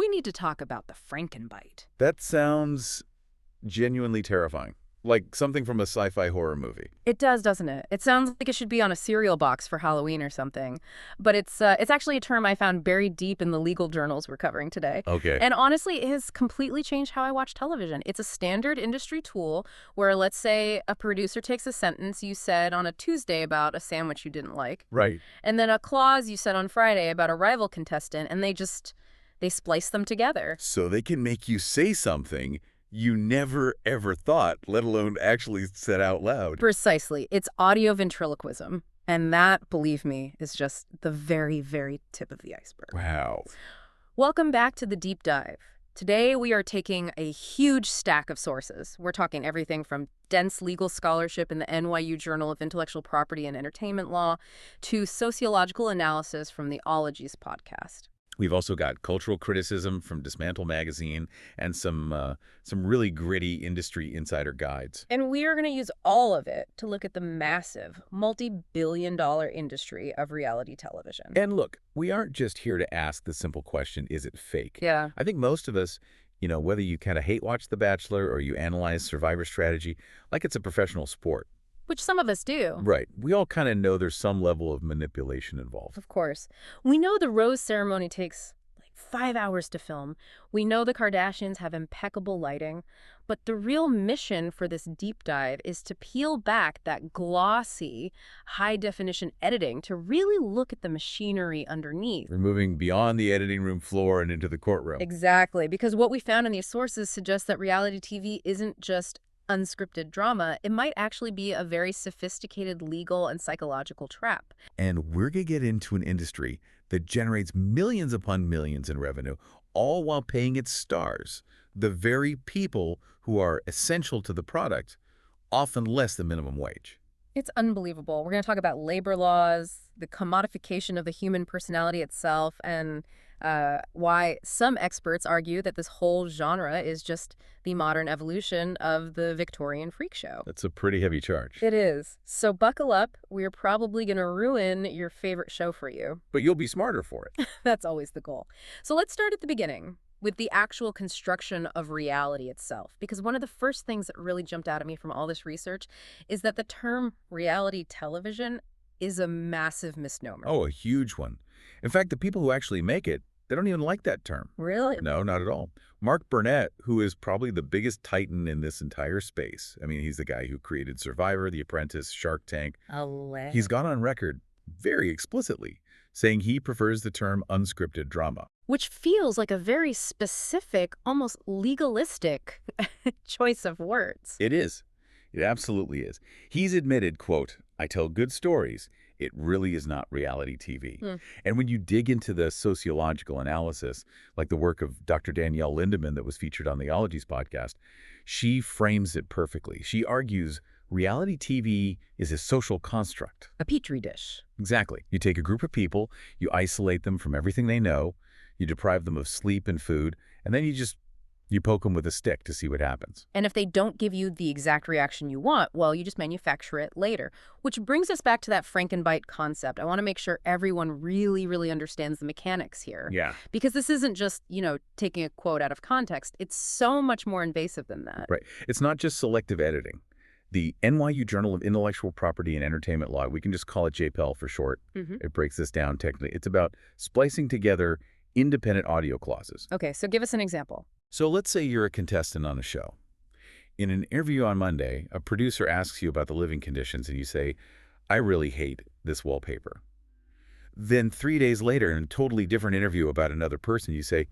we need to talk about the Frankenbite. That sounds genuinely terrifying. Like something from a sci-fi horror movie. It does, doesn't it? It sounds like it should be on a cereal box for Halloween or something. But it's actually a term I found buried deep in the legal journals we're covering today. Okay. And honestly, it has completely changed how I watch television. It's a standard industry tool where, let's say, a producer takes a sentence you said on a Tuesday about a sandwich you didn't like. Right. And then a clause you said on Friday about a rival contestant, and they splice them together. So they can make you say something you never, ever thought, let alone actually said out loud. Precisely. It's audio ventriloquism. And that, believe me, is just the very, very tip of the iceberg. Wow. Welcome back to the Deep Dive. Today, we are taking a huge stack of sources. We're talking everything from dense legal scholarship in the NYU Journal of Intellectual Property and Entertainment Law to sociological analysis from the Ologies podcast. We've also got cultural criticism from Dismantle Magazine and some really gritty industry insider guides. And we are going to use all of it to look at the massive, multi-billion-dollar industry of reality television. And look, we aren't just here to ask the simple question, is it fake? Yeah. I think most of us, whether you kind of hate watch The Bachelor or you analyze Survivor strategy, like it's a professional sport. Which some of us do. Right. We all kind of know there's some level of manipulation involved. Of course. We know the rose ceremony takes like 5 hours to film. We know the Kardashians have impeccable lighting. But the real mission for this deep dive is to peel back that glossy, high-definition editing to really look at the machinery underneath. We're moving beyond the editing room floor and into the courtroom. Exactly. Because what we found in these sources suggests that reality TV isn't just unscripted drama. It might actually be a very sophisticated legal and psychological trap. And we're going to get into an industry that generates millions upon millions in revenue, all while paying its stars, the very people who are essential to the product, often less than minimum wage. It's unbelievable. We're going to talk about labor laws, the commodification of the human personality itself, and why some experts argue that this whole genre is just the modern evolution of the Victorian freak show. That's a pretty heavy charge. It is. So buckle up. We're probably going to ruin your favorite show for you. But you'll be smarter for it. That's always the goal. So let's start at the beginning with the actual construction of reality itself. Because one of the first things that really jumped out at me from all this research is that the term reality television is a massive misnomer. Oh, a huge one. In fact, the people who actually make it, they don't even like that term. Really? No, not at all. Mark Burnett, who is probably the biggest titan in this entire space. I mean, he's the guy who created Survivor, The Apprentice, Shark Tank. He's gone on record very explicitly saying he prefers the term unscripted drama. Which feels like a very specific, almost legalistic choice of words. It is. It absolutely is. He's admitted, quote, "I tell good stories. It really is not reality TV." And when you dig into the sociological analysis, like the work of Dr. Danielle Lindemann that was featured on the Ologies podcast, she frames it perfectly. She argues reality TV is a social construct. A petri dish. Exactly. You take a group of people, you isolate them from everything they know, you deprive them of sleep and food, and then you poke them with a stick to see what happens. And if they don't give you the exact reaction you want, well, you just manufacture it later. Which brings us back to that Frankenbite concept. I want to make sure everyone really, really understands the mechanics here. Yeah. Because this isn't just, taking a quote out of context. It's so much more invasive than that. Right. It's not just selective editing. The NYU Journal of Intellectual Property and Entertainment Law, we can just call it JPEL for short. It breaks this down technically. It's about splicing together independent audio clauses. Okay, so give us an example. So let's say you're a contestant on a show. In an interview on Monday, a producer asks you about the living conditions and you say, "I really hate this wallpaper." Then 3 days later, in a totally different interview about another person, you say,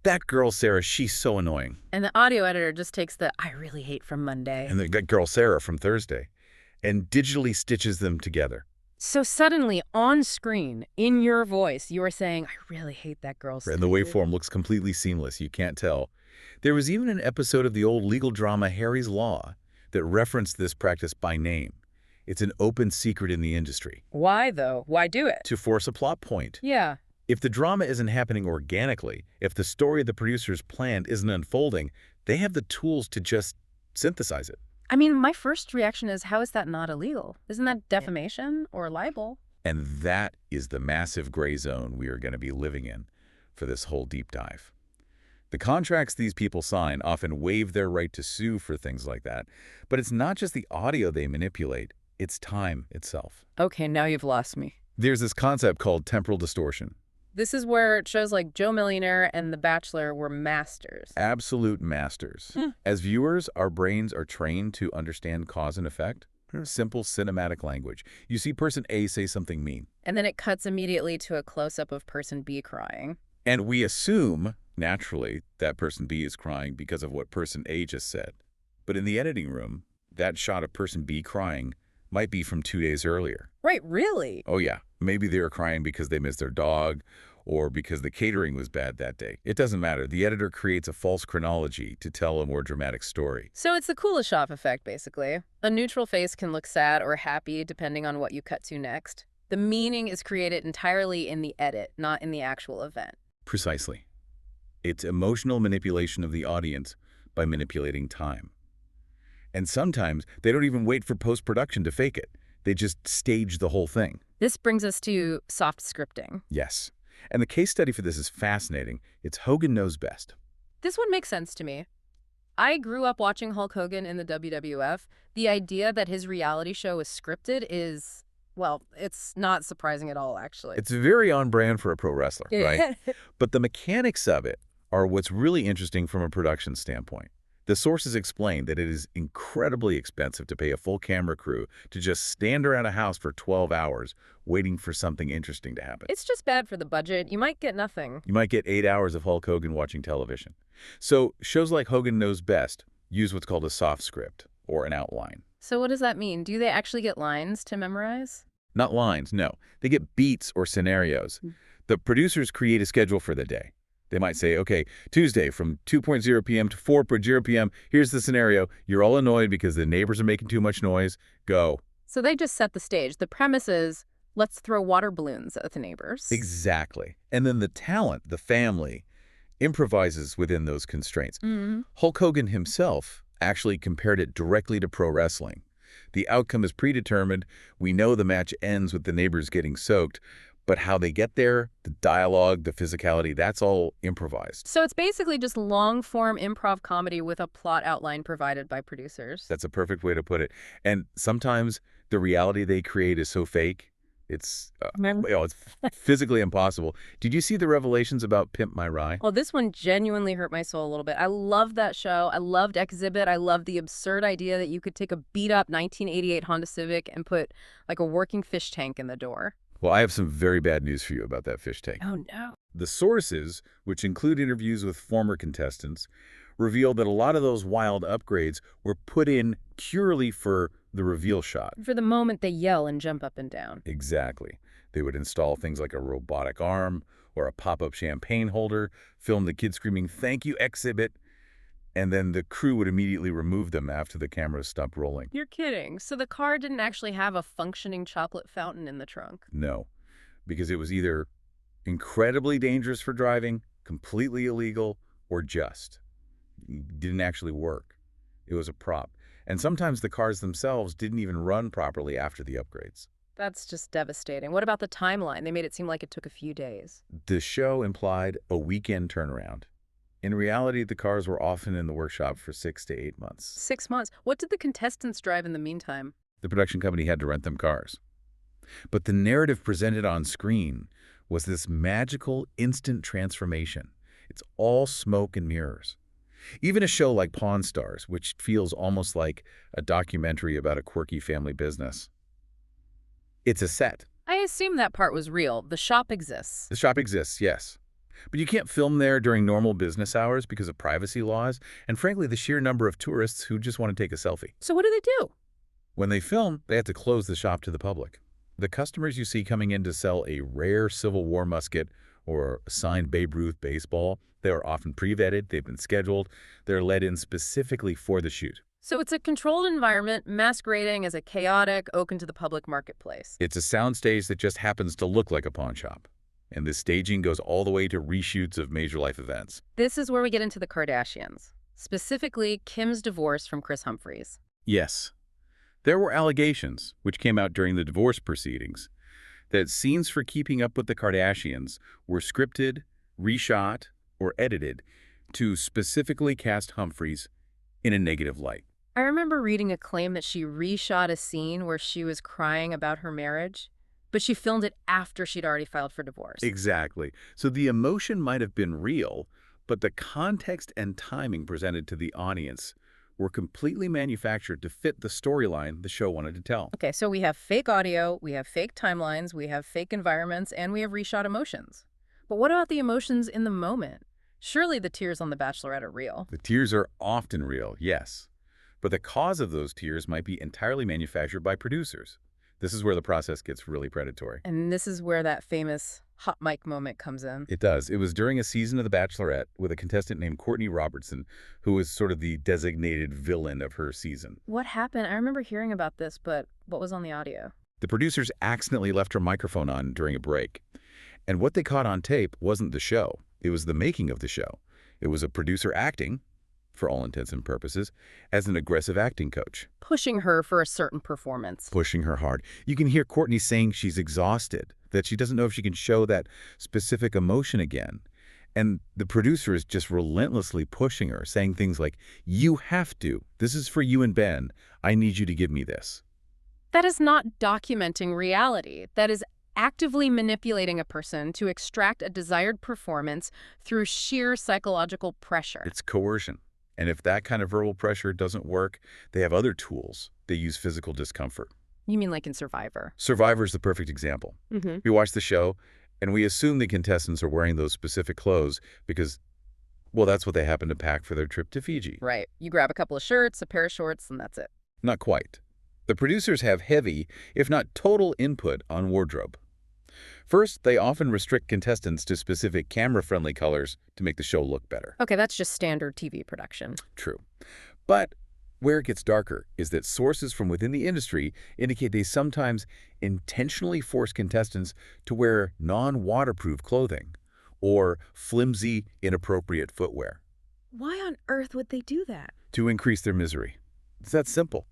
"That girl, Sarah, she's so annoying." And the audio editor just takes the "I really hate" from Monday. And that girl, Sarah, from Thursday, and digitally stitches them together. So suddenly, on screen, in your voice, you are saying, "I really hate that girl." And the waveform looks completely seamless. You can't tell. There was even an episode of the old legal drama Harry's Law that referenced this practice by name. It's an open secret in the industry. Why, though? Why do it? To force a plot point. Yeah. If the drama isn't happening organically, if the story the producers planned isn't unfolding, they have the tools to just synthesize it. I mean, my first reaction is, how is that not illegal? Isn't that defamation or libel? And that is the massive gray zone we are going to be living in for this whole deep dive. The contracts these people sign often waive their right to sue for things like that. But it's not just the audio they manipulate, it's time itself. Okay, now you've lost me. There's this concept called temporal distortion. This is where shows like Joe Millionaire and The Bachelor were masters. Absolute masters. As viewers, our brains are trained to understand cause and effect. Simple cinematic language. You see person A say something mean. And then it cuts immediately to a close-up of person B crying. And we assume, naturally, that person B is crying because of what person A just said. But in the editing room, that shot of person B crying might be from 2 days earlier. Right, really? Oh yeah, maybe they were crying because they missed their dog or because the catering was bad that day. It doesn't matter. The editor creates a false chronology to tell a more dramatic story. So it's the Kuleshov effect, basically. A neutral face can look sad or happy depending on what you cut to next. The meaning is created entirely in the edit, not in the actual event. Precisely. It's emotional manipulation of the audience by manipulating time. And sometimes they don't even wait for post-production to fake it. They just stage the whole thing. This brings us to soft scripting. Yes. And the case study for this is fascinating. It's Hogan Knows Best. This one makes sense to me. I grew up watching Hulk Hogan in the WWF. The idea that his reality show is scripted is, well, it's not surprising at all, actually. It's very on brand for a pro wrestler, right? But the mechanics of it are what's really interesting from a production standpoint. The sources explain that it is incredibly expensive to pay a full camera crew to just stand around a house for 12 hours waiting for something interesting to happen. It's just bad for the budget. You might get nothing. You might get 8 hours of Hulk Hogan watching television. So shows like Hogan Knows Best use what's called a soft script, or an outline. So what does that mean? Do they actually get lines to memorize? Not lines, no. They get beats or scenarios. The producers create a schedule for the day. They might say, okay, Tuesday from 2:00 p.m. to 4:00 p.m., here's the scenario. You're all annoyed because the neighbors are making too much noise. Go. So they just set the stage. The premise is, let's throw water balloons at the neighbors. Exactly. And then the talent, the family, improvises within those constraints. Mm-hmm. Hulk Hogan himself actually compared it directly to pro wrestling. The outcome is predetermined. We know the match ends with the neighbors getting soaked. But how they get there, the dialogue, the physicality, that's all improvised. So it's basically just long-form improv comedy with a plot outline provided by producers. That's a perfect way to put it. And sometimes the reality they create is so fake, it's it's physically impossible. Did you see the revelations about Pimp My Ride? Well, this one genuinely hurt my soul a little bit. I loved that show. I loved Exhibit. I loved the absurd idea that you could take a beat-up 1988 Honda Civic and put like a working fish tank in the door. Well, I have some very bad news for you about that fish tank. Oh, no. The sources, which include interviews with former contestants, reveal that a lot of those wild upgrades were put in purely for the reveal shot. For the moment they yell and jump up and down. Exactly. They would install things like a robotic arm or a pop-up champagne holder, film the kid screaming, "Thank you, Exhibit," and then the crew would immediately remove them after the cameras stopped rolling. You're kidding. So the car didn't actually have a functioning chocolate fountain in the trunk. No, because it was either incredibly dangerous for driving, completely illegal, or just. It didn't actually work. It was a prop. And sometimes the cars themselves didn't even run properly after the upgrades. That's just devastating. What about the timeline? They made it seem like it took a few days. The show implied a weekend turnaround. In reality, the cars were often in the workshop for 6 to 8 months. 6 months. What did the contestants drive in the meantime? The production company had to rent them cars. But the narrative presented on screen was this magical instant transformation. It's all smoke and mirrors. Even a show like Pawn Stars, which feels almost like a documentary about a quirky family business. It's a set. I assume that part was real. The shop exists. The shop exists, yes. But you can't film there during normal business hours because of privacy laws, and frankly, the sheer number of tourists who just want to take a selfie. So what do they do? When they film, they have to close the shop to the public. The customers you see coming in to sell a rare Civil War musket or a signed Babe Ruth baseball, they are often pre-vetted, they've been scheduled, they're let in specifically for the shoot. So it's a controlled environment masquerading as a chaotic, open to the public marketplace. It's a soundstage that just happens to look like a pawn shop. And this staging goes all the way to reshoots of major life events. This is where we get into the Kardashians, specifically Kim's divorce from Kris Humphries. Yes. There were allegations, which came out during the divorce proceedings, that scenes for Keeping Up with the Kardashians were scripted, reshot, or edited to specifically cast Humphreys in a negative light. I remember reading a claim that she reshot a scene where she was crying about her marriage, but she filmed it after she'd already filed for divorce. Exactly. So the emotion might have been real, but the context and timing presented to the audience were completely manufactured to fit the storyline the show wanted to tell. Okay, so we have fake audio, we have fake timelines, we have fake environments, and we have reshot emotions. But what about the emotions in the moment? Surely the tears on The Bachelorette are real. The tears are often real, yes, but the cause of those tears might be entirely manufactured by producers. This is where the process gets really predatory. And this is where that famous hot mic moment comes in. It does. It was during a season of The Bachelorette with a contestant named Courtney Robertson, who was sort of the designated villain of her season. What happened? I remember hearing about this, but what was on the audio? The producers accidentally left her microphone on during a break. And what they caught on tape wasn't the show. It was the making of the show. It was a producer acting, for all intents and purposes, as an aggressive acting coach. Pushing her for a certain performance. Pushing her hard. You can hear Courtney saying she's exhausted, that she doesn't know if she can show that specific emotion again. And the producer is just relentlessly pushing her, saying things like, "You have to. This is for you and Ben. I need you to give me this." That is not documenting reality. That is actively manipulating a person to extract a desired performance through sheer psychological pressure. It's coercion. And if that kind of verbal pressure doesn't work, they have other tools. They use physical discomfort. You mean like in Survivor? Survivor's the perfect example. We watch the show, and we assume the contestants are wearing those specific clothes because, well, that's what they happen to pack for their trip to Fiji. Right. You grab a couple of shirts, a pair of shorts, and that's it. Not quite. The producers have heavy, if not total, input on wardrobe. First, they often restrict contestants to specific camera-friendly colors to make the show look better. Okay, that's just standard TV production. True. But where it gets darker is that sources from within the industry indicate they sometimes intentionally force contestants to wear non-waterproof clothing or flimsy, inappropriate footwear Why on earth would they do that? to increase their misery. It's that simple.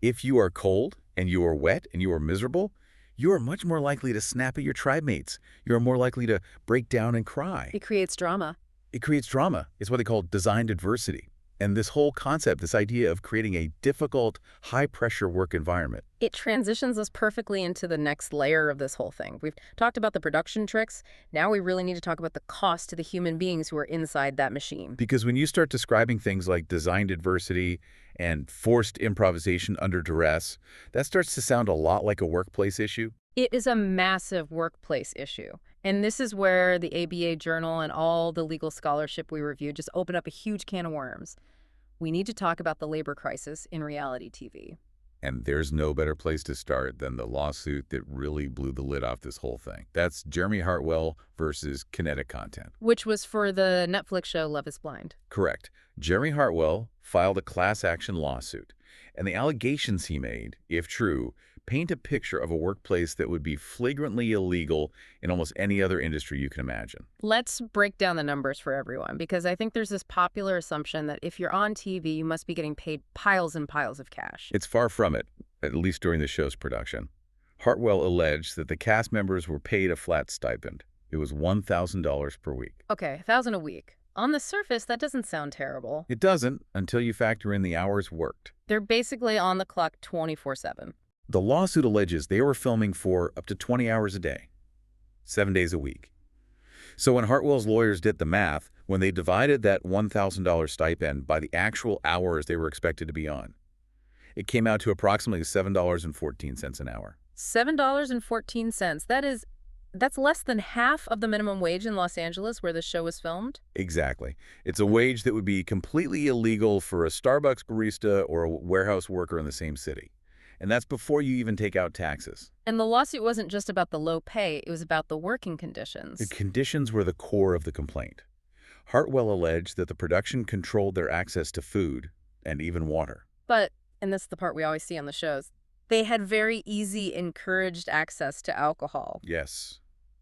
If you are cold and you are wet and you are miserable, you are much more likely to snap at your tribe mates. You are more likely to break down and cry. It creates drama. It creates drama. It's what they call designed adversity. And this whole concept, this idea of creating a difficult, high-pressure work environment. It transitions us perfectly into the next layer of this whole thing. We've talked about the production tricks. Now we really need to talk about the cost to the human beings who are inside that machine. Because when you start describing things like designed adversity and forced improvisation under duress, that starts to sound a lot like a workplace issue. It is a massive workplace issue. And this is where the ABA Journal and all the legal scholarship we reviewed just open up a huge can of worms. We need to talk about the labor crisis in reality TV. And there's no better place to start than the lawsuit that really blew the lid off this whole thing. That's Jeremy Hartwell versus Kinetic Content. Which was for the Netflix show Love is Blind. Correct. Jeremy Hartwell filed a class action lawsuit, and the allegations he made, if true, paint a picture of a workplace that would be flagrantly illegal in almost any other industry you can imagine. Let's break down the numbers for everyone, because I think there's this popular assumption that if you're on TV, you must be getting paid piles and piles of cash. It's far from it, at least during the show's production. Hartwell alleged that the cast members were paid a flat stipend. It was $1,000 per week. Okay, $1,000 a week. On the surface, that doesn't sound terrible. It doesn't until you factor in the hours worked. They're basically on the clock 24/7. The lawsuit alleges they were filming for up to 20 hours a day, 7 days a week. So when Hartwell's lawyers did the math, when they divided that $1,000 stipend by the actual hours they were expected to be on, it came out to approximately $7.14 an hour. $7.14. That's less than half of the minimum wage in Los Angeles where the show was filmed? Exactly. It's a wage that would be completely illegal for a Starbucks barista or a warehouse worker in the same city. And that's before you even take out taxes. And the lawsuit wasn't just about the low pay, it was about the working conditions. The conditions were the core of the complaint. Hartwell alleged that the production controlled their access to food and even water. But, and this is the part we always see on the shows, they had very easy, encouraged access to alcohol. Yes.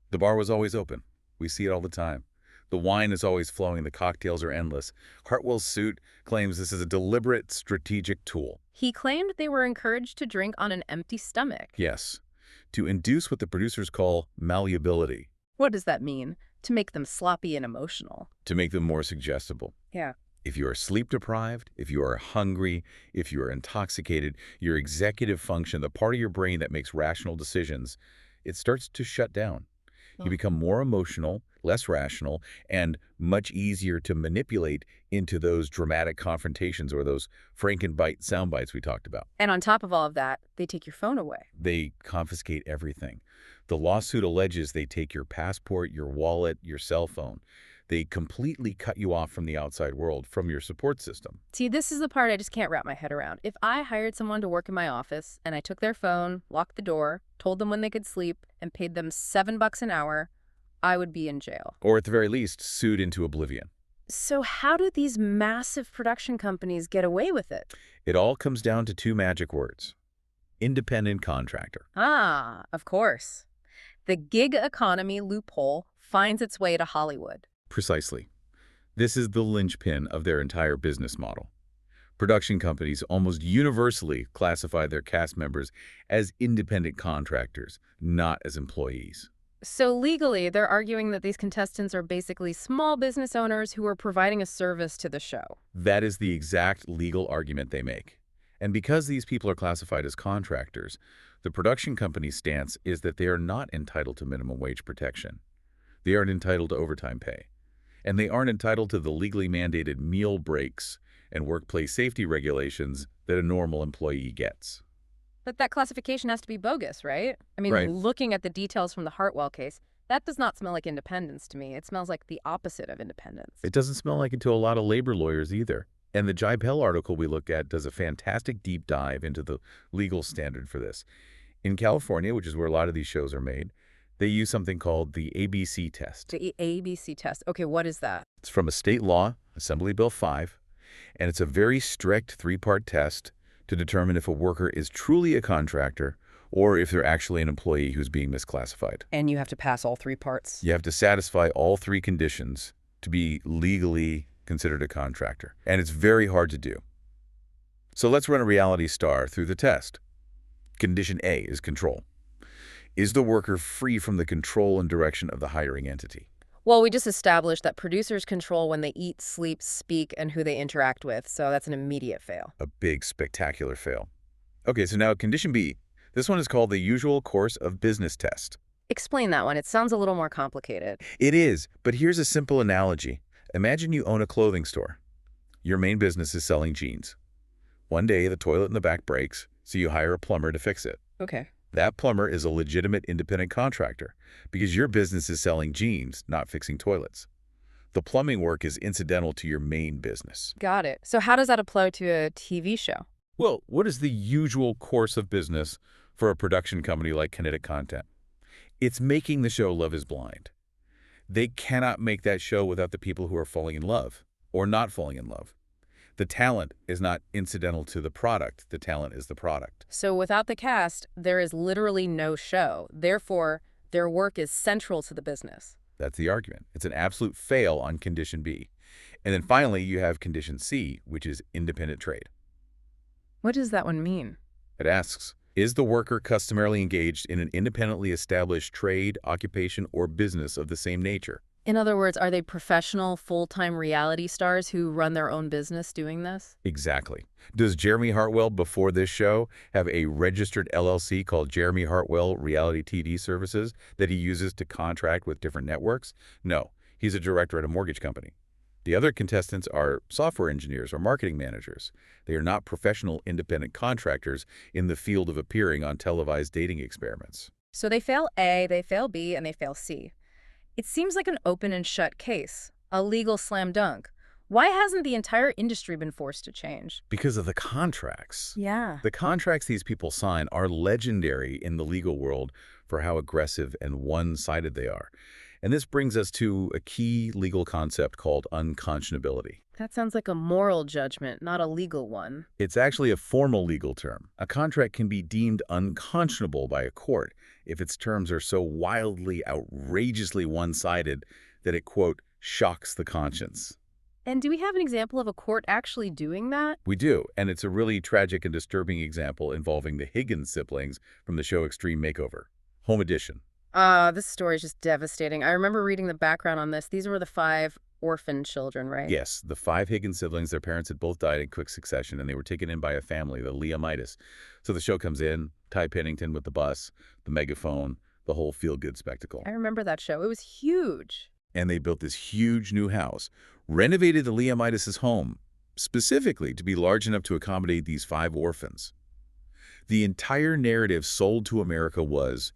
The bar was always open. We see it all the time. The wine is always flowing. The cocktails are endless. Hartwell's suit claims this is a deliberate, strategic tool. He claimed they were encouraged to drink on an empty stomach. Yes. To induce what the producers call malleability. What does that mean? To make them sloppy and emotional. to make them more suggestible. Yeah. If you are sleep deprived, if you are hungry, if you are intoxicated, your executive function, the part of your brain that makes rational decisions, it starts to shut down. You Oh. become more emotional, less rational, and much easier to manipulate into those dramatic confrontations or those Frankenbite sound bites we talked about. And on top of all of that, they take your phone away. They confiscate everything. The lawsuit alleges they take your passport, your wallet, your cell phone. They completely cut you off from the outside world, from your support system. See, this is the part I just can't wrap my head around. If I hired someone to work in my office and I took their phone, locked the door, told them when they could sleep, and paid them $7 an hour, I would be in jail. Or at the very least, sued into oblivion. So how do these massive production companies get away with it? It all comes down to two magic words: independent contractor. Ah, of course. The gig economy loophole finds its way to Hollywood. Precisely. This is the linchpin of their entire business model. Production companies almost universally classify their cast members as independent contractors, not as employees. So legally, they're arguing that these contestants are basically small business owners who are providing a service to the show. That is the exact legal argument they make. And because these people are classified as contractors, the production company's stance is that they are not entitled to minimum wage protection. They aren't entitled to overtime pay. And they aren't entitled to the legally mandated meal breaks and workplace safety regulations that a normal employee gets. But that classification has to be bogus, right? I mean, Right. looking at the details from the Hartwell case, that does not smell like independence to me. It smells like the opposite of independence. It doesn't smell like it to a lot of labor lawyers either. And the Jai Pell article we looked at does a fantastic deep dive into the legal standard for this. In California, which is where a lot of these shows are made, they use something called the ABC test. The ABC test. Okay, what is that? It's from a state law, Assembly Bill 5, and it's a very strict three-part test to determine if a worker is truly a contractor or if they're actually an employee who's being misclassified. And you have to pass all three parts. You have to satisfy all three conditions to be legally considered a contractor, and it's very hard to do. So let's run a reality star through the test. Condition A is control. Is the worker free from the control and direction of the hiring entity? Well, we just established that producers control when they eat, sleep, speak, and who they interact with, so that's an immediate fail. A big, spectacular fail. Okay, so now condition B. This one is called the usual course of business test. Explain that one. It sounds a little more complicated. It is, but here's a simple analogy. Imagine you own a clothing store. Your main business is selling jeans. One day, the toilet in the back breaks, so you hire a plumber to fix it. Okay. That plumber is a legitimate independent contractor because your business is selling jeans, not fixing toilets. The plumbing work is incidental to your main business. Got it. So how does that apply to a TV show? Well, what is the usual course of business for a production company like Kinetic Content? It's making the show Love is Blind. They cannot make that show without the people who are falling in love or not falling in love. The talent is not incidental to the product. The talent is the product. So without the cast, there is literally no show. Therefore, their work is central to the business. That's the argument. It's an absolute fail on condition B. And then finally, you have condition C, which is independent trade. What does that one mean? It asks, is the worker customarily engaged in an independently established trade, occupation, or business of the same nature? In other words, are they professional, full-time reality stars who run their own business doing this? Exactly. Does Jeremy Hartwell, before this show, have a registered LLC called Jeremy Hartwell Reality TV Services that he uses to contract with different networks? No. He's a director at a mortgage company. The other contestants are software engineers or marketing managers. They are not professional independent contractors in the field of appearing on televised dating experiments. So they fail A, they fail B, and they fail C. It seems like an open and shut case, a legal slam dunk. Why hasn't the entire industry been forced to change? Because of the contracts. Yeah. The contracts these people sign are legendary in the legal world for how aggressive and one-sided they are. And this brings us to a key legal concept called unconscionability. That sounds like a moral judgment, not a legal one. It's actually a formal legal term. A contract can be deemed unconscionable by a court if its terms are so wildly, outrageously one-sided that it, quote, shocks the conscience. And do we have an example of a court actually doing that? We do, and it's a really tragic and disturbing example involving the Higgins siblings from the show Extreme Makeover. Home edition. This story is just devastating. I remember reading the background on this. These were the five orphan children, right? Yes, the five Higgins siblings, their parents had both died in quick succession, and they were taken in by a family, the Leomitis. So the show comes in, Ty Pennington with the bus, the megaphone, the whole feel-good spectacle. I remember that show. It was huge. And they built this huge new house, renovated the Leomitis' home, specifically to be large enough to accommodate these five orphans. The entire narrative sold to America was,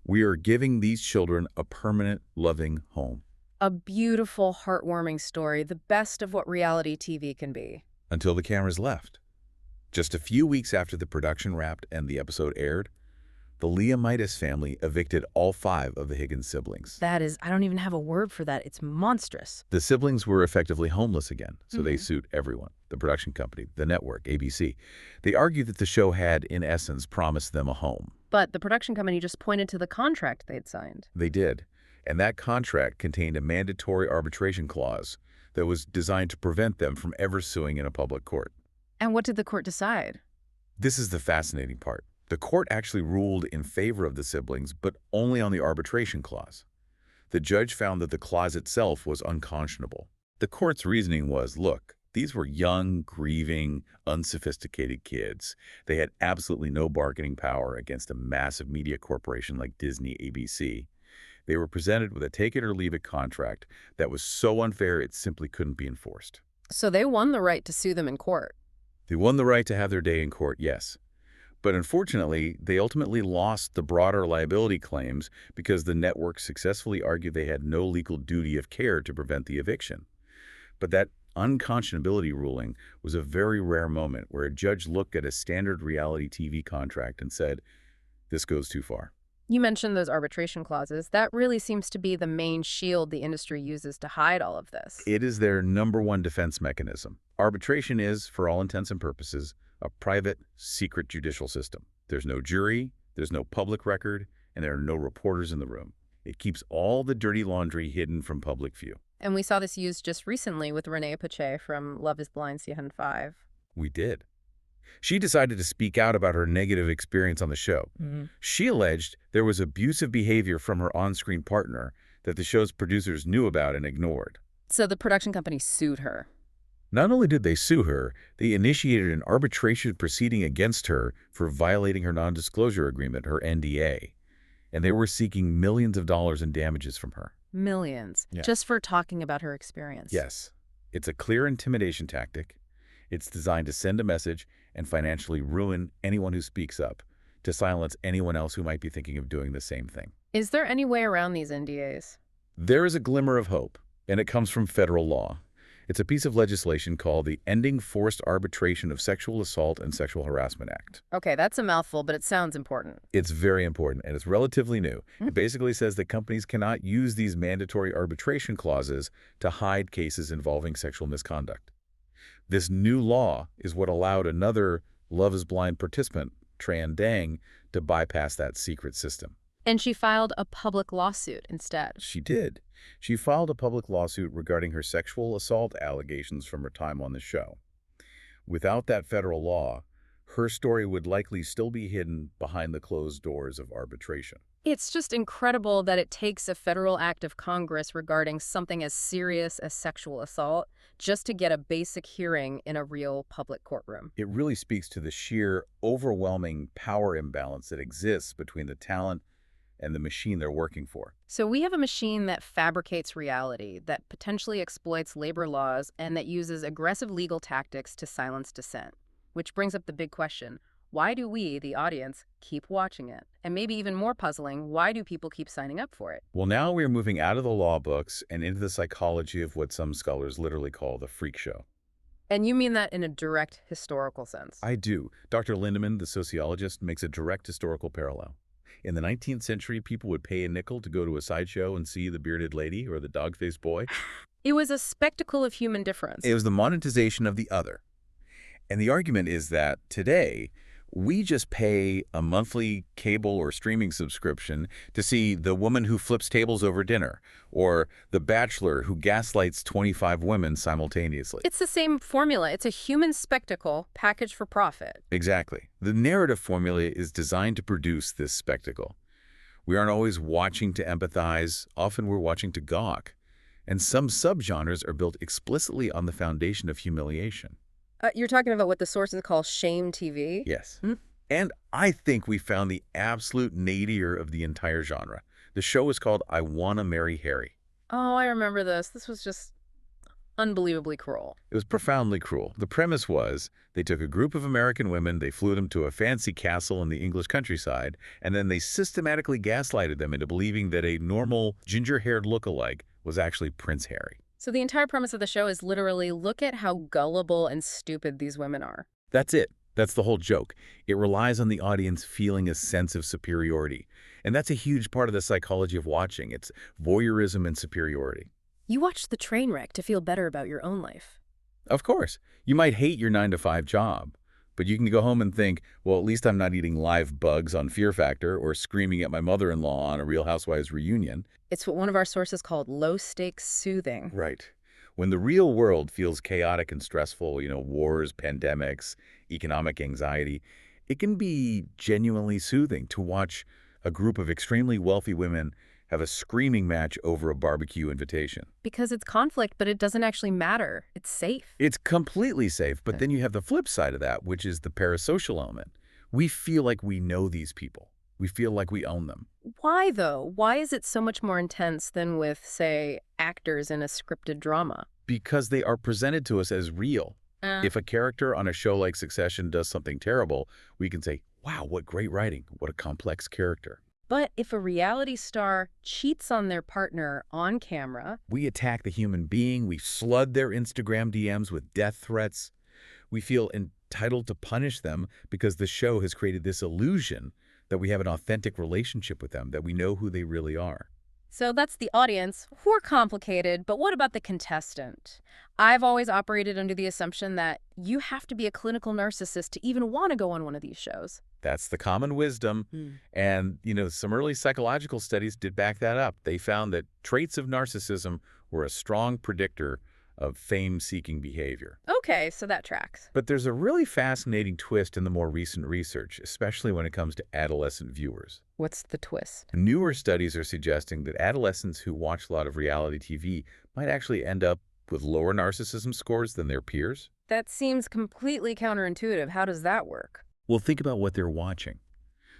we are giving these children a permanent, loving home. A beautiful, heartwarming story, the best of what reality TV can be. Until the cameras left. Just a few weeks after the production wrapped and the episode aired, the Leomitis family evicted all five of the Higgins siblings. That is, I don't even have a word for that. It's monstrous. The siblings were effectively homeless again, so they sued everyone, the production company, the network, ABC. They argued that the show had, in essence, promised them a home. But the production company just pointed to the contract they'd signed. They did, and that contract contained a mandatory arbitration clause that was designed to prevent them from ever suing in a public court. And what did the court decide? This is the fascinating part. The court actually ruled in favor of the siblings, but only on the arbitration clause. The judge found that the clause itself was unconscionable. The court's reasoning was, look, these were young, grieving, unsophisticated kids. They had absolutely no bargaining power against a massive media corporation like Disney, ABC. They were presented with a take-it-or-leave-it contract that was so unfair it simply couldn't be enforced. So they won the right to sue them in court. They won the right to have their day in court, yes. But unfortunately, they ultimately lost the broader liability claims because the network successfully argued they had no legal duty of care to prevent the eviction. But that unconscionability ruling was a very rare moment where a judge looked at a standard reality TV contract and said, this goes too far. You mentioned those arbitration clauses. That really seems to be the main shield the industry uses to hide all of this. It is their #1 defense mechanism. Arbitration is, for all intents and purposes, a private, secret judicial system. There's no jury, there's no public record, and there are no reporters in the room. It keeps all the dirty laundry hidden from public view. And we saw this used just recently with Renee Pache from Love is Blind Season 5. We did. She decided to speak out about her negative experience on the show. She alleged there was abusive behavior from her on-screen partner that the show's producers knew about and ignored. So the production company sued her. Not only did they sue her, they initiated an arbitration proceeding against her for violating her non-disclosure agreement, her NDA. And they were seeking millions of dollars in damages from her. Millions. Yeah. Just for talking about her experience. Yes. It's a clear intimidation tactic. It's designed to send a message and financially ruin anyone who speaks up, to silence anyone else who might be thinking of doing the same thing. Is there any way around these NDAs? There is a glimmer of hope, and it comes from federal law. It's a piece of legislation called the Ending Forced Arbitration of Sexual Assault and Sexual Harassment Act. Okay, that's a mouthful, but it sounds important. It's very important, and it's relatively new. It basically says that companies cannot use these mandatory arbitration clauses to hide cases involving sexual misconduct. This new law is what allowed another Love is Blind participant, Tran Dang, to bypass that secret system. And she filed a public lawsuit instead. She did. She filed a public lawsuit regarding her sexual assault allegations from her time on the show. Without that federal law, her story would likely still be hidden behind the closed doors of arbitration. It's just incredible that it takes a federal act of Congress regarding something as serious as sexual assault just to get a basic hearing in a real public courtroom. It really speaks to the sheer, overwhelming power imbalance that exists between the talent and the machine they're working for. So we have a machine that fabricates reality, that potentially exploits labor laws, and that uses aggressive legal tactics to silence dissent. Which brings up the big question. Why do we, the audience, keep watching it? And maybe even more puzzling, why do people keep signing up for it? Well, now we're moving out of the law books and into the psychology of what some scholars literally call the freak show. And you mean that in a direct historical sense? I do. Dr. Lindemann, the sociologist, makes a direct historical parallel. In the 19th century, people would pay a nickel to go to a sideshow and see the bearded lady or the dog-faced boy. It was a spectacle of human difference. It was the monetization of the other. And the argument is that today, we just pay a monthly cable or streaming subscription to see the woman who flips tables over dinner or the bachelor who gaslights 25 women simultaneously. It's the same formula. It's a human spectacle packaged for profit. Exactly. The narrative formula is designed to produce this spectacle. We aren't always watching to empathize. Often we're watching to gawk. And some subgenres are built explicitly on the foundation of humiliation. You're talking about what the sources call shame TV? Yes. And I think we found the absolute nadir of the entire genre. The show is called I Wanna Marry Harry. Oh, I remember this. This was just unbelievably cruel. It was profoundly cruel. The premise was they took a group of American women, they flew them to a fancy castle in the English countryside, and then they systematically gaslighted them into believing that a normal ginger-haired lookalike was actually Prince Harry. So the entire premise of the show is literally look at how gullible and stupid these women are. That's it. That's the whole joke. It relies on the audience feeling a sense of superiority. And that's a huge part of the psychology of watching. It's voyeurism and superiority. You watch the train wreck to feel better about your own life. Of course, you might hate your 9-to-5 job, but you can go home and think, well, at least I'm not eating live bugs on Fear Factor or screaming at my mother-in-law on a Real Housewives reunion. It's what one of our sources called low-stakes soothing. Right. When the real world feels chaotic and stressful, wars, pandemics, economic anxiety, it can be genuinely soothing to watch a group of extremely wealthy women have a screaming match over a barbecue invitation. Because it's conflict, but it doesn't actually matter. It's safe. It's completely safe, but then you have the flip side of that, which is the parasocial element. We feel like we know these people. We feel like we own them. Why, though? Why is it so much more intense than with, say, actors in a scripted drama? Because they are presented to us as real. If a character on a show like Succession does something terrible, we can say, wow, what great writing, what a complex character. But if a reality star cheats on their partner on camera... We attack the human being, we flood their Instagram DMs with death threats. We feel entitled to punish them because the show has created this illusion that we have an authentic relationship with them, that we know who they really are. So that's the audience. We're complicated, but what about the contestant? I've always operated under the assumption that you have to be a clinical narcissist to even want to go on one of these shows. That's the common wisdom. And, some early psychological studies did back that up. They found that traits of narcissism were a strong predictor of fame-seeking behavior. Okay, so that tracks. But there's a really fascinating twist in the more recent research, especially when it comes to adolescent viewers. What's the twist? Newer studies are suggesting that adolescents who watch a lot of reality TV might actually end up with lower narcissism scores than their peers. That seems completely counterintuitive. How does that work? Well, think about what they're watching.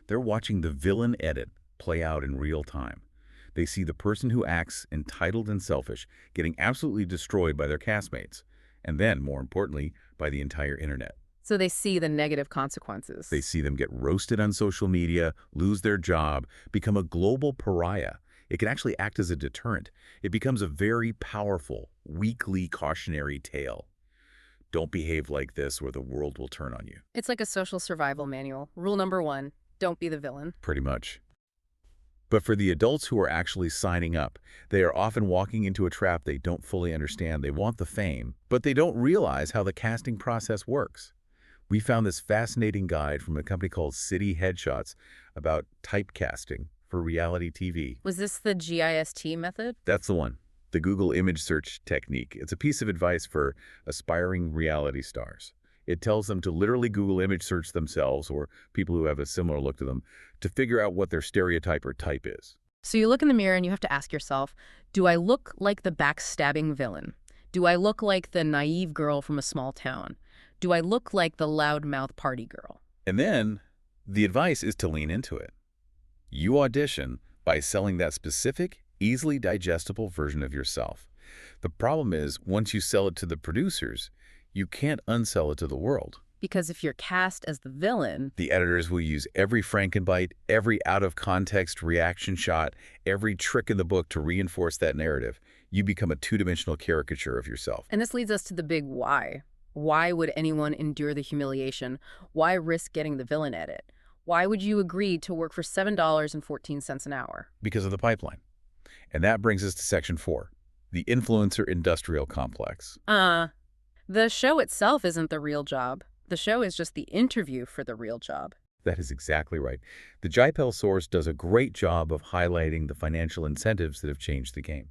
They're watching the villain edit play out in real time. They see the person who acts entitled and selfish getting absolutely destroyed by their castmates, and then, more importantly, by the entire internet. So they see the negative consequences. They see them get roasted on social media, lose their job, become a global pariah. It can actually act as a deterrent. It becomes a very powerful, weekly cautionary tale. Don't behave like this or the world will turn on you. It's like a social survival manual. Rule number 1, don't be the villain. Pretty much. But for the adults who are actually signing up, they are often walking into a trap they don't fully understand. They want the fame, but they don't realize how the casting process works. We found this fascinating guide from a company called City Headshots about typecasting for reality TV. Was this the GIST method? That's the one. The Google image search technique. It's a piece of advice for aspiring reality stars. It tells them to literally Google image search themselves or people who have a similar look to them to figure out what their stereotype or type is. So you look in the mirror and you have to ask yourself, do I look like the backstabbing villain? Do I look like the naive girl from a small town? Do I look like the loudmouth party girl? And then the advice is to lean into it. You audition by selling that specific, easily digestible version of yourself. The problem is, once you sell it to the producers, you can't unsell it to the world. Because if you're cast as the villain... The editors will use every Frankenbite, every out-of-context reaction shot, every trick in the book to reinforce that narrative. You become a two-dimensional caricature of yourself. And this leads us to the big why. Why would anyone endure the humiliation? Why risk getting the villain edit? Why would you agree to work for $7.14 an hour? Because of the pipeline. And that brings us to Section 4, the influencer industrial complex. The show itself isn't the real job. The show is just the interview for the real job. That is exactly right. The JPEL source does a great job of highlighting the financial incentives that have changed the game.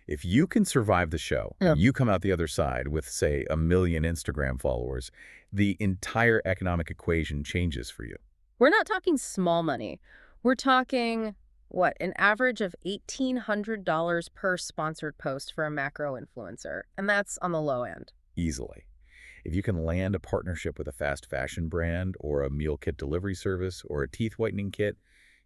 If you can survive the show, you come out the other side with, say, 1 million Instagram followers, the entire economic equation changes for you. We're not talking small money. We're talking What, an average of $1,800 per sponsored post for a macro influencer. And that's on the low end. Easily. If you can land a partnership with a fast fashion brand or a meal kit delivery service or a teeth whitening kit,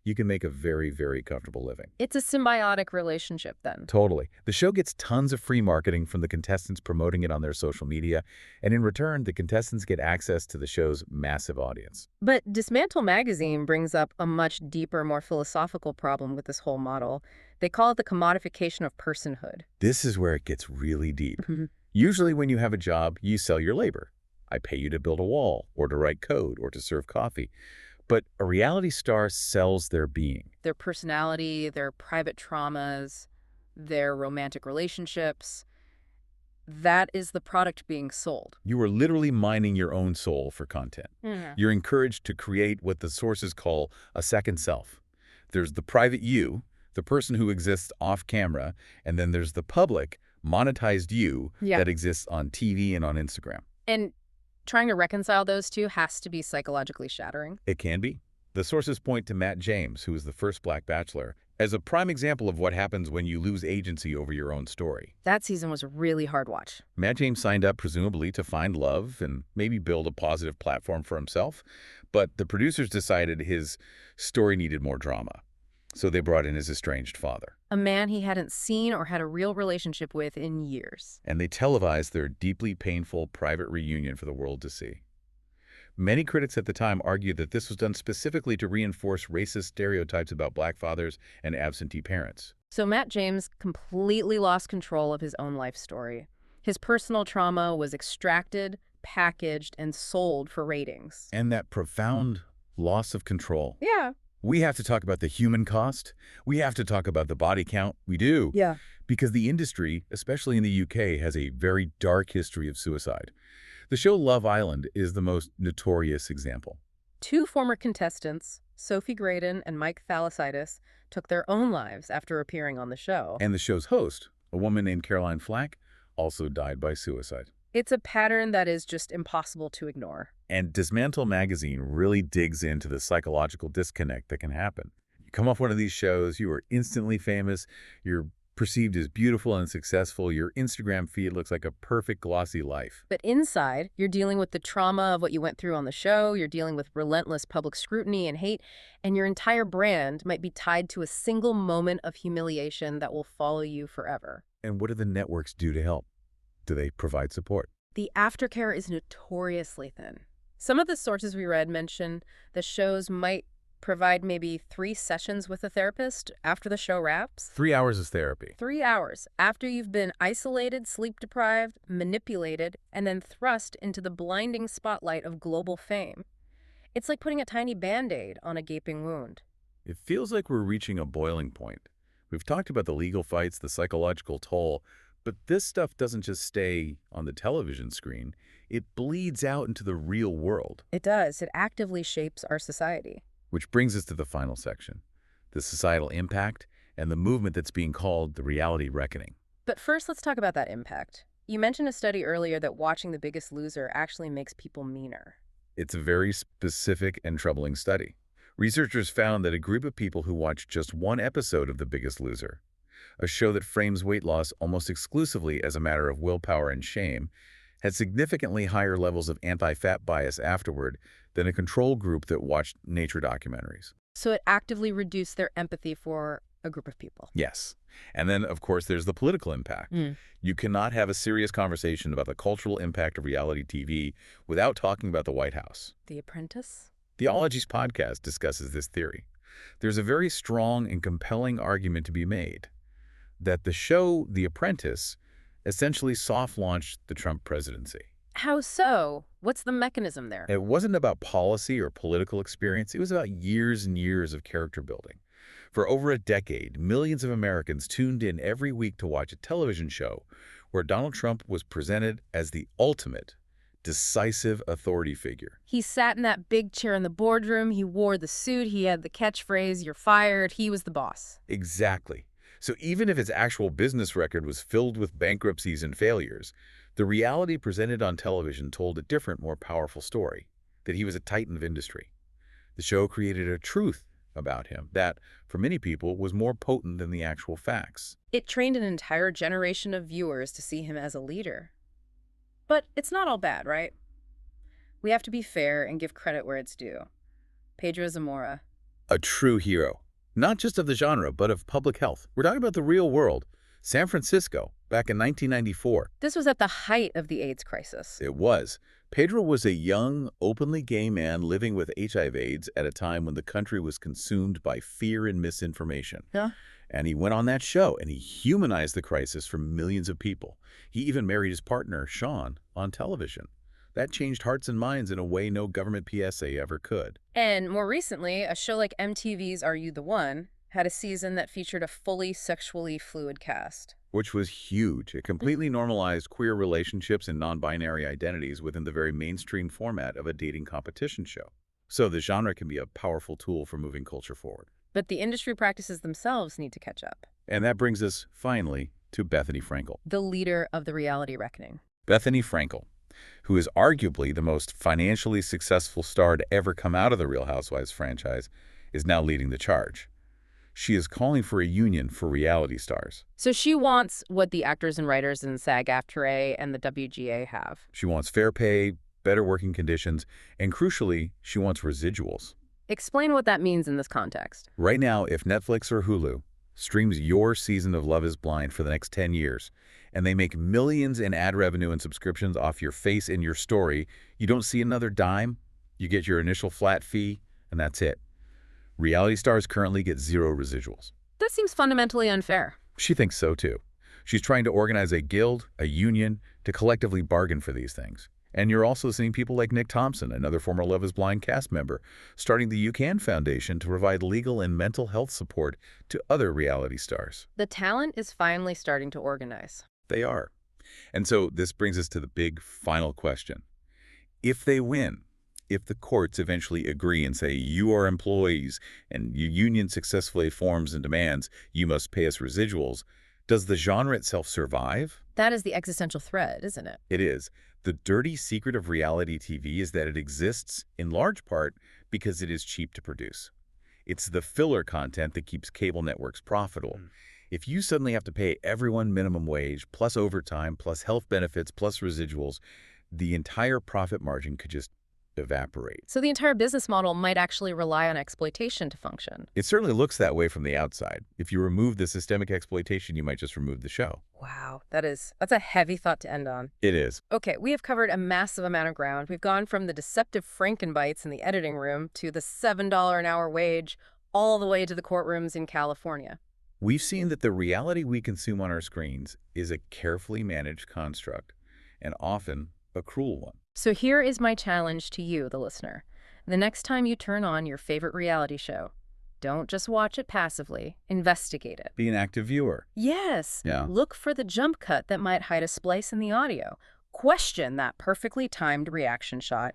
you can make a very, very comfortable living. It's a symbiotic relationship then. Totally. The show gets tons of free marketing from the contestants promoting it on their social media, and in return, the contestants get access to the show's massive audience. But Dismantle Magazine brings up a much deeper, more philosophical problem with this whole model. They call it the commodification of personhood. This is where it gets really deep. Mhm. Usually when you have a job, you sell your labor. I pay you to build a wall, or to write code, or to serve coffee. But a reality star sells their being. Their personality, their private traumas, their romantic relationships. That is the product being sold. You are literally mining your own soul for content. Mhm. You're encouraged to create what the sources call a second self. There's the private you, the person who exists off camera, and then there's the public, monetized you Yeah. that exists on TV and on Instagram. And trying to reconcile those two has to be psychologically shattering. It can be. The sources point to Matt James, who was the first Black Bachelor, as a prime example of what happens when you lose agency over your own story. That season was a really hard watch. Matt James signed up presumably to find love and maybe build a positive platform for himself, but the producers decided his story needed more drama. So they brought in his estranged father. A man he hadn't seen or had a real relationship with in years. And they televised their deeply painful private reunion for the world to see. Many critics at the time argued that this was done specifically to reinforce racist stereotypes about Black fathers and absentee parents. So Matt James completely lost control of his own life story. His personal trauma was extracted, packaged, and sold for ratings. And that profound loss of control. Yeah. We have to talk about the human cost. We have to talk about the body count. We do. Yeah. Because the industry, especially in the UK, has a very dark history of suicide. The show Love Island is the most notorious example. Two former contestants, Sophie Graydon and Mike Thalassitis, took their own lives after appearing on the show. And the show's host, a woman named Caroline Flack, also died by suicide. It's a pattern that is just impossible to ignore. And Dismantle Magazine really digs into the psychological disconnect that can happen. You come off one of these shows, you are instantly famous, you're perceived as beautiful and successful, your Instagram feed looks like a perfect glossy life. But inside, you're dealing with the trauma of what you went through on the show, you're dealing with relentless public scrutiny and hate, and your entire brand might be tied to a single moment of humiliation that will follow you forever. And what do the networks do to help? Do they provide support? The aftercare is notoriously thin. Some of the sources we read mention the shows might provide maybe 3 sessions with a therapist after the show wraps. 3 hours of therapy. 3 hours after you've been isolated, sleep-deprived, manipulated, and then thrust into the blinding spotlight of global fame. It's like putting a tiny Band-Aid on a gaping wound. It feels like we're reaching a boiling point. We've talked about the legal fights, the psychological toll, but this stuff doesn't just stay on the television screen. It bleeds out into the real world. It does. It actively shapes our society. Which brings us to the final section, the societal impact and the movement that's being called the reality reckoning. But first, let's talk about that impact. You mentioned a study earlier that watching The Biggest Loser actually makes people meaner. It's a very specific and troubling study. Researchers found that a group of people who watched just one episode of The Biggest Loser, a show that frames weight loss almost exclusively as a matter of willpower and shame, had significantly higher levels of anti-fat bias afterward than a control group that watched nature documentaries. So it actively reduced their empathy for a group of people. Yes. And then, of course, there's the political impact. You cannot have a serious conversation about the cultural impact of reality TV without talking about the White House. The Apprentice? Theology's podcast discusses this theory. There's a very strong and compelling argument to be made that the show The Apprentice essentially soft-launched the Trump presidency. How so? What's the mechanism there? It wasn't about policy or political experience. It was about years and years of character building. For over a decade, millions of Americans tuned in every week to watch a television show where Donald Trump was presented as the ultimate, decisive authority figure. He sat in that big chair in the boardroom, he wore the suit, he had the catchphrase, "You're fired," he was the boss. Exactly. So even if his actual business record was filled with bankruptcies and failures, the reality presented on television told a different, more powerful story, that he was a titan of industry. The show created a truth about him that, for many people, was more potent than the actual facts. It trained an entire generation of viewers to see him as a leader. But it's not all bad, right? We have to be fair and give credit where it's due. Pedro Zamora. A true hero, not just of the genre, but of public health. We're talking about the real world. San Francisco, back in 1994. This was at the height of the AIDS crisis. It was. Pedro was a young, openly gay man living with HIV/AIDS at a time when the country was consumed by fear and misinformation. Yeah. And he went on that show, and he humanized the crisis for millions of people. He even married his partner, Sean, on television. That changed hearts and minds in a way no government PSA ever could. And more recently, a show like MTV's Are You the One had a season that featured a fully sexually fluid cast. Which was huge. It completely normalized queer relationships and non-binary identities within the very mainstream format of a dating competition show. So the genre can be a powerful tool for moving culture forward. But the industry practices themselves need to catch up. And that brings us, finally, to Bethany Frankel. The leader of the reality reckoning. Bethany Frankel, who is arguably the most financially successful star to ever come out of the Real Housewives franchise, is now leading the charge. She is calling for a union for reality stars. So she wants what the actors and writers in SAG-AFTRA and the WGA have. She wants fair pay, better working conditions, and crucially, she wants residuals. Explain what that means in this context. Right now, if Netflix or Hulu streams your season of Love is Blind for the next 10 years, and they make millions in ad revenue and subscriptions off your face and your story, you don't see another dime, you get your initial flat fee, and that's it. Reality stars currently get zero residuals. That seems fundamentally unfair. She thinks so, too. She's trying to organize a guild, a union, to collectively bargain for these things. And you're also seeing people like Nick Thompson, another former Love is Blind cast member, starting the You Can Foundation to provide legal and mental health support to other reality stars. The talent is finally starting to organize. They are. And so this brings us to the big final question. If they win, if the courts eventually agree and say you are employees and your union successfully forms and demands you must pay us residuals, does the genre itself survive? That is the existential threat, isn't it? It is. The dirty secret of reality TV is that it exists, in large part, because it is cheap to produce. It's the filler content that keeps cable networks profitable. If you suddenly have to pay everyone minimum wage, plus overtime, plus health benefits, plus residuals, the entire profit margin could just evaporate. So the entire business model might actually rely on exploitation to function. It certainly looks that way from the outside. If you remove the systemic exploitation, you might just remove the show. Wow, that's a heavy thought to end on. It is. Okay, we have covered a massive amount of ground. We've gone from the deceptive Frankenbites in the editing room to the $7 an hour wage, all the way to the courtrooms in California. We've seen that the reality we consume on our screens is a carefully managed construct, and often a cruel one. So here is my challenge to you, the listener. The next time you turn on your favorite reality show, don't just watch it passively. Investigate it. Be an active viewer. Yes. Yeah. Look for the jump cut that might hide a splice in the audio. Question that perfectly timed reaction shot.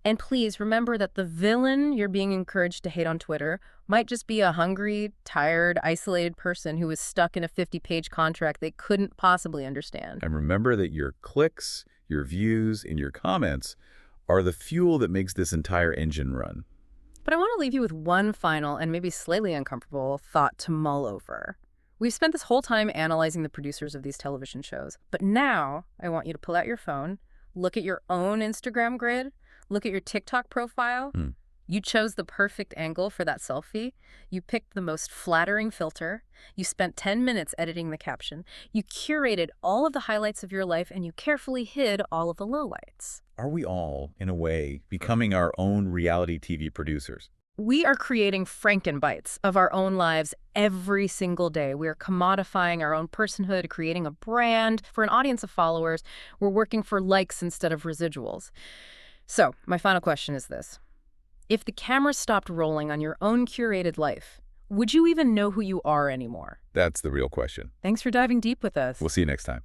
And please remember that the villain you're being encouraged to hate on Twitter might just be a hungry, tired, isolated person who was stuck in a 50-page contract they couldn't possibly understand. And remember that your clicks, your views, and your comments are the fuel that makes this entire engine run. But I want to leave you with one final and maybe slightly uncomfortable thought to mull over. We've spent this whole time analyzing the producers of these television shows, but now I want you to pull out your phone, look at your own Instagram grid, look at your TikTok profile. You chose the perfect angle for that selfie. You picked the most flattering filter. You spent 10 minutes editing the caption. You curated all of the highlights of your life, and you carefully hid all of the lowlights. Are we all, in a way, becoming our own reality TV producers? We are creating Frankenbites of our own lives every single day. We are commodifying our own personhood, creating a brand for an audience of followers. We're working for likes instead of residuals. So, my final question is this. If the camera stopped rolling on your own curated life, would you even know who you are anymore? That's the real question. Thanks for diving deep with us. We'll see you next time.